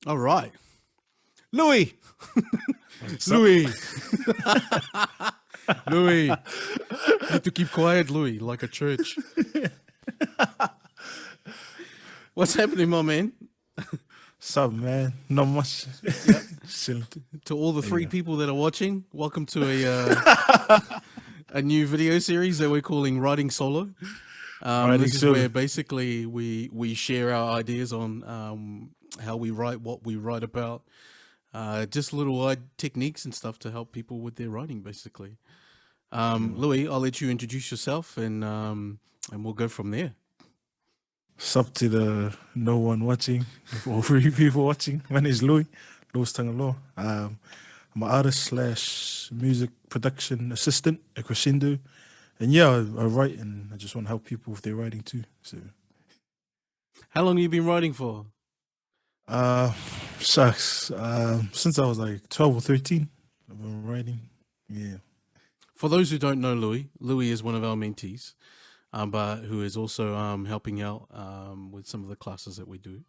All right. Louis. What's up? Louis. Louis. Need to keep quiet, Louis, like a church. What's happening, my man? What's up, man? Not much. Yeah. Chilling. To all the three Yeah. people that are watching, welcome to a new video series that we're calling Writing Solo. Riding This is solo. where basically we share our ideas on how we write, what we write about, just little techniques and stuff to help people with their writing, basically. Louis, I'll let you introduce yourself and we'll go from there. What's up to the no one watching, or three people watching? My name is Lewis Tagaloa. I'm an artist slash music production assistant at Crescendo. And yeah, I write and I just want to help people with their writing too. So, How long have you been writing for? uh, shucks. Since I was like 12 or 13, I've been writing. Yeah. For those who don't know Louis is one of our mentees, but who is also helping out with some of the classes that we do.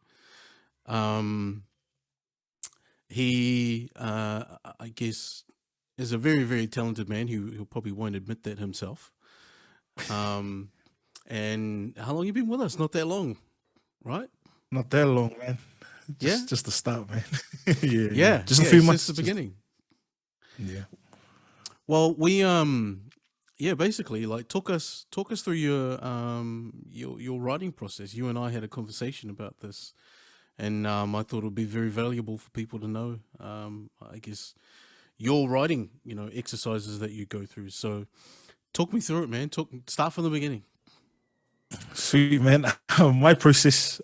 He, I guess, is a very, very talented man who probably won't admit that himself. And how long you been with us? Not that long, right? Not that long, man. Yeah? Just the start, man. Yeah, Yeah, just a yeah, few it's months. just the beginning. Yeah. Well, we basically like talk us through your writing process. You and I had a conversation about this, and I thought it would be very valuable for people to know. I guess your writing, exercises that you go through. So, talk me through it, man. Start from the beginning. Sweet, man. My process,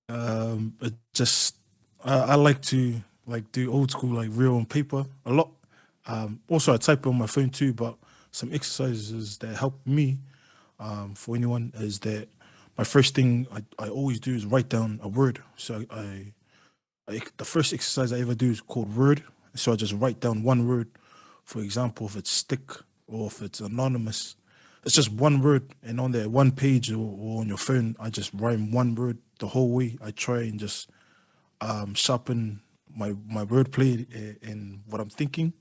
it just I like to like do old school, like real on paper a lot. Also, I type on my phone too, but some exercises that help me for anyone is that my first thing I always do is write down a word. So the first exercise I ever do is called word. So I just write down one word. For example, if it's stick or if it's anonymous, it's just one word. And on there, one page or on your phone, I just rhyme one word the whole way. I try and just sharpen my wordplay and what I'm thinking.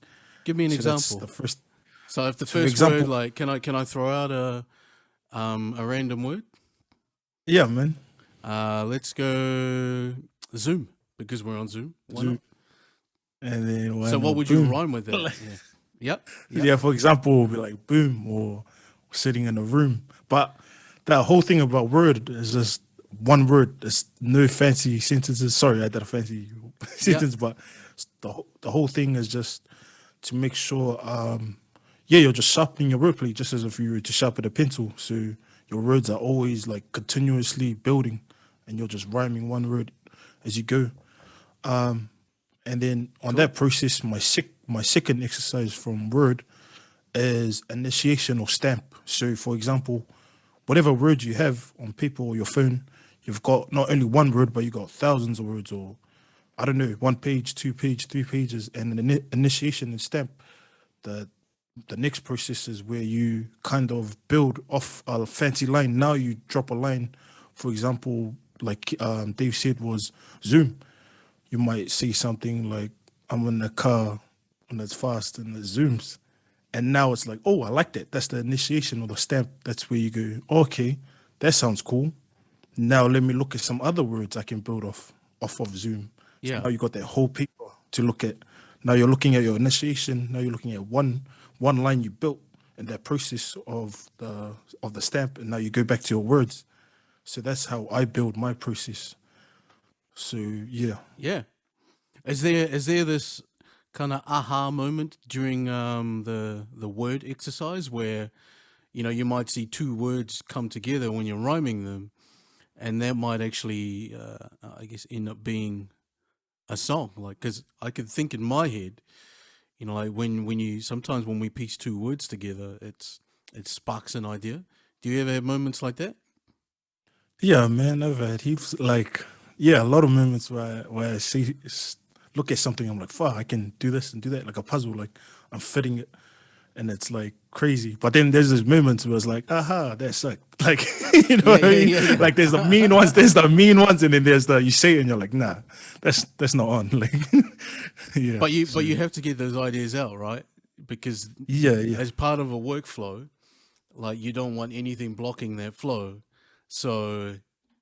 Give me an So that's the example. first. So, if the So for first word, example, like, can I throw out a random word? yeah, man. Let's go Zoom because we're on Zoom. Why not? Zoom, and then why So, what not would you boom? rhyme with that? Yeah. Yep. Yep. Yeah, for example, it'll be like boom or sitting in a room. But that whole thing about word is just one word. There's no fancy sentences. Sorry, I did a fancy Yep. sentence, but the whole thing is just to make sure, yeah, you're just sharpening your wordplay just as if you were to sharpen a pencil. So your words are always like continuously building and you're just rhyming one word as you go. And then on Cool. that process, my second exercise from Word is initiation or stamp. So, for example, whatever word you have on paper or your phone, you've got not only one word, but you got thousands of words, or I don't know, one page, two page, three pages, and an initiation and stamp. The the next process is where you kind of build off a fancy line. Now you drop a line, for example, like Dave said, was Zoom. You might see something like I'm in a car and it's fast and it zooms. And now it's like, oh, I like that. That's the initiation or the stamp. That's where you go, okay, that sounds cool. Now let me look at some other words I can build off of Zoom. So Yeah. now you got that whole paper to look at. Now you're looking at your initiation. Now you're looking at one line you built in that process of the stamp, and now you go back to your words. So that's how I build my process. So yeah. Yeah. Is there this kind of aha moment during the word exercise where you might see two words come together when you're rhyming them, and that might actually I guess end up being a song. Like, because I could think in my head, like when you sometimes when we piece two words together, it sparks an idea. Do you ever have moments like that? Yeah, man, I've had heaps like yeah, a lot of moments where I look at something, I'm like, fuck, I can do this and do that, like a puzzle, like I'm fitting it. and it's like crazy. But then there's this moments where it's like, aha, that sucked. Like, you know Yeah, what I yeah, mean? yeah, Like there's the yeah. mean ones, and then there's the you say it and you're like, nah, that's not on. Like, yeah. But So you have to get those ideas out, right? Because yeah, yeah, as part of a workflow, like you don't want anything blocking that flow. So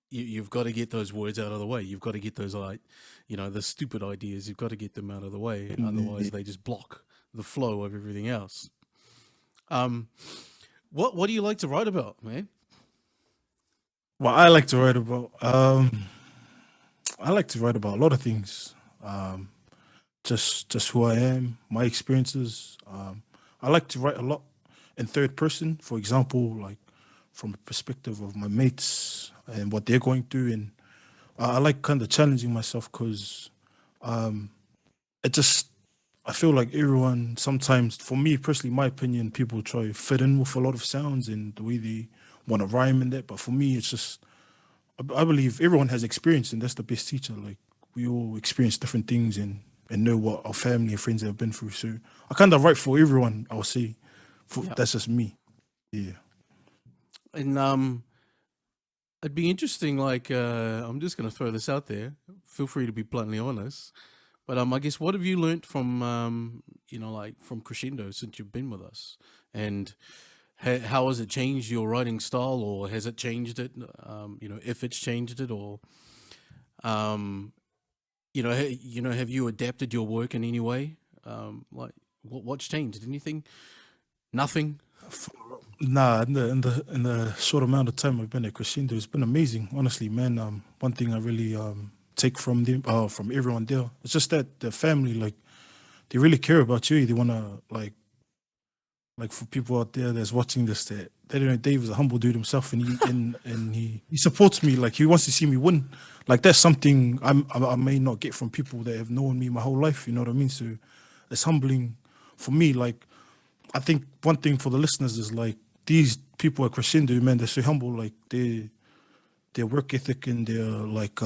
you've got to get those words out of the way. You've got to get those, like, the stupid ideas. You've got to get them out of the way. Otherwise, yeah. they just block the flow of everything else. Um, what do you like to write about, man? What I like to write about, I like to write about a lot of things. Um, just who I am, my experiences. I like to write a lot in third person. For example, like from the perspective of my mates and what they're going through, and I like kind of challenging myself because it just I feel like everyone sometimes, for me personally, my opinion, people try to fit in with a lot of sounds and the way they want to rhyme in that. But for me, it's just I believe everyone has experience, and that's the best teacher. Like we all experience different things and know what our family and friends have been through. So I kind of write for everyone. I would say, Yeah. that's just me. Yeah. And it'd be interesting. Like, I'm just gonna throw this out there. Feel free to be bluntly honest. But I guess what have you learnt from like from Crescendo since you've been with us, and how has it changed your writing style, or has it changed it? If it's changed it, or um, have you adapted your work in any way? Like, what's changed? Anything? Nothing. Nah, in the short amount of time I've been at Crescendo, it's been amazing. Honestly, man. One thing I really take from them, from everyone there, it's just that the family, like, they really care about you. They wanna like for people out there that's watching this, that they don't know Dave is a humble dude himself, and he supports me. Like he wants to see me win. Like that's something I may not get from people that have known me my whole life. You know what I mean? So it's humbling for me. Like I think one thing for the listeners is like these people at Crescendo, man, they're so humble. Like their work ethic and their like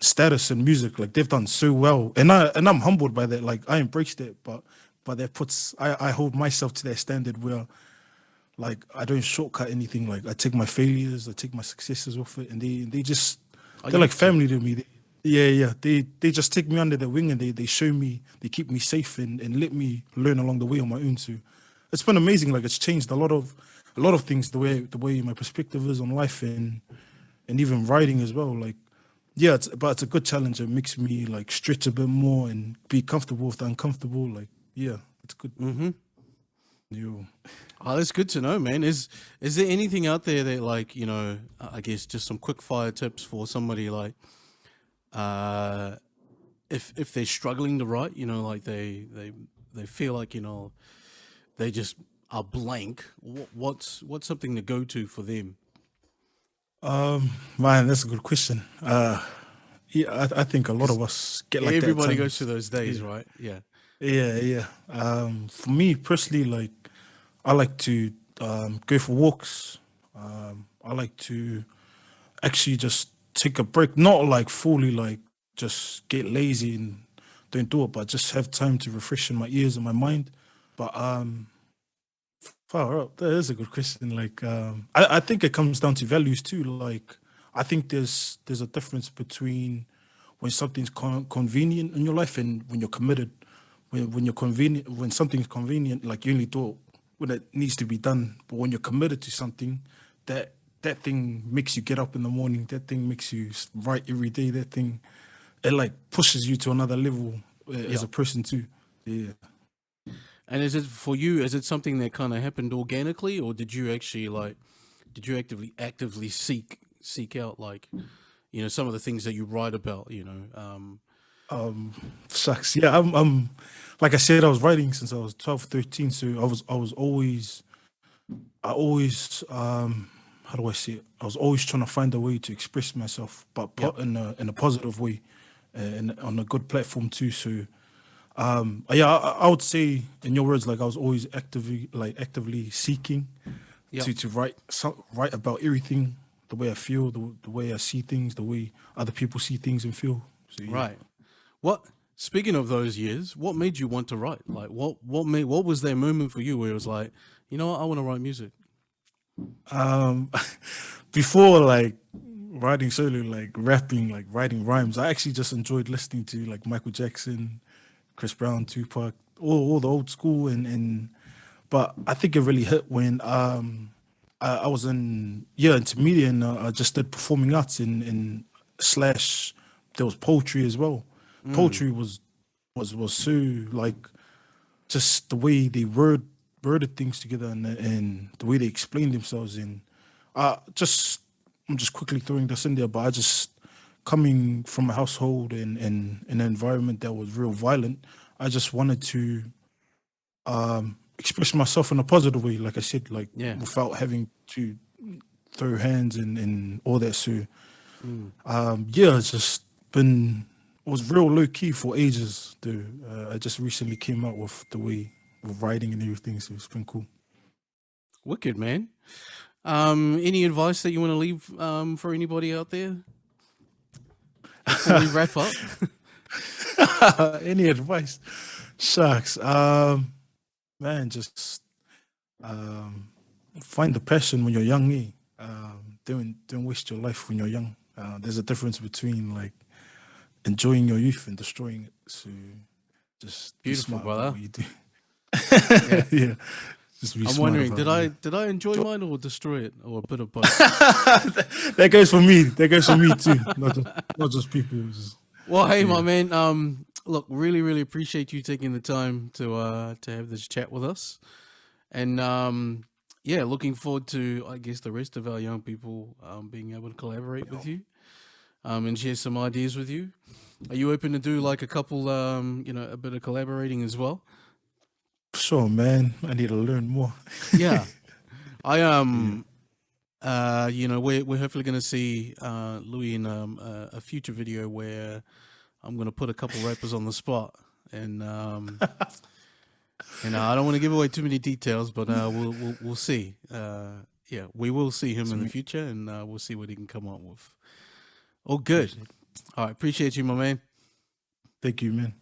status in music, like they've done so well, and I'm humbled by that. Like I embraced it, but that puts I hold myself to that standard where like I don't shortcut anything. Like I take my failures, I take my successes with it, and they just I they're like used to. family to me. Yeah, yeah. They just take me under their wing and they show me, they keep me safe and let me learn along the way on my own too. It's been amazing. Like it's changed a lot of things, the way my perspective is on life and even writing as well. Like yeah, but it's a good challenge. It makes me like stretch a bit more and be comfortable with the uncomfortable. Like yeah, it's good. Mm-hmm. You Oh, that's good to know, man. Is there anything out there that, like, I guess just some quick fire tips for somebody, like, uh if they're struggling to write, like they feel like, they just are blank. What's something to go to for them? man, that's a good question. Yeah, I think a lot Because of us get like that at everybody goes through times. those Yeah, days, right? Yeah. yeah, yeah. For me personally, like I like to go for walks. I like to actually just take a break, not like fully like just get lazy and don't do it, but just have time to refresh in my ears and my mind. But far up, that is a good question. Like I think it comes down to values too. Like I think there's a difference between when something's convenient in your life and when you're committed. When you're convenient, when something's convenient, like you only do it when it needs to be done. But when you're committed to something, that that thing makes you get up in the morning. That thing makes you write every day. That thing, it like pushes you to another level as Yeah. a person too. Yeah. And is it for you? Is it something that kind of happened organically, or did you actually, like, did you actively seek out, like, some of the things that you write about? Um, Sucks. Yeah, I'm like I said, I was writing since I was 12, 13. So I was always I always how do I say it? I was always trying to find a way to express myself, but Yeah. in a positive way, and on a good platform too. So yeah, I would say in your words, like I was always actively seeking Yeah. to write about everything, the way I feel, the way I see things, the way other people see things and feel. So yeah. Right. What? Speaking of those years, what made you want to write? Like, what was that moment for you where it was like, you know what, I want to write music? Um, before like writing solo, like rapping, like writing rhymes, I actually just enjoyed listening to like Michael Jackson, Chris Brown, Tupac, all the old school, and but I think it really hit when I was in intermediate, and I just did performing arts in slash there was poetry as well. Mm, Poetry was so like just the way they worded things together, and the way they explained themselves. And just I'm just quickly throwing this in there, but I just coming from a household and an environment that was real violent, I just wanted to express myself in a positive way, like I said, like yeah. without having to throw hands and all that. So Mm. yeah, it's just been it was real low key for ages. Though I just recently came out with the way with writing and everything, so it's been cool. Wicked, man. Any advice that you want to leave for anybody out there before we wrap up? Any advice? Shucks. Man, just um, find the passion when you're young. Don't waste your life when you're young. There's a difference between like enjoying your youth and destroying it. So just be Beautiful, smart about brother. what you do. Yeah. Yeah, just be I'm smart wondering, about it. Yeah. did I enjoy mine or destroy it or a bit of both? That goes for me. That goes for me too. Not just people. Well, hey, my Yeah. man. Look, really, really appreciate you taking the time to have this chat with us, and yeah, looking forward to, I guess, the rest of our young people being able to collaborate with you and share some ideas with you. Are you open to do like a couple, a bit of collaborating as well? Sure, man. I need to learn more. Yeah, I Yeah. we're hopefully going to see Louis in a future video where I'm going to put a couple rappers on the spot, and I don't want to give away too many details, but we'll see. Yeah, we will see him in the Sweet. future, and we'll see what he can come up with. Oh, good. Appreciate it. All right, appreciate you, my man. Thank you, man.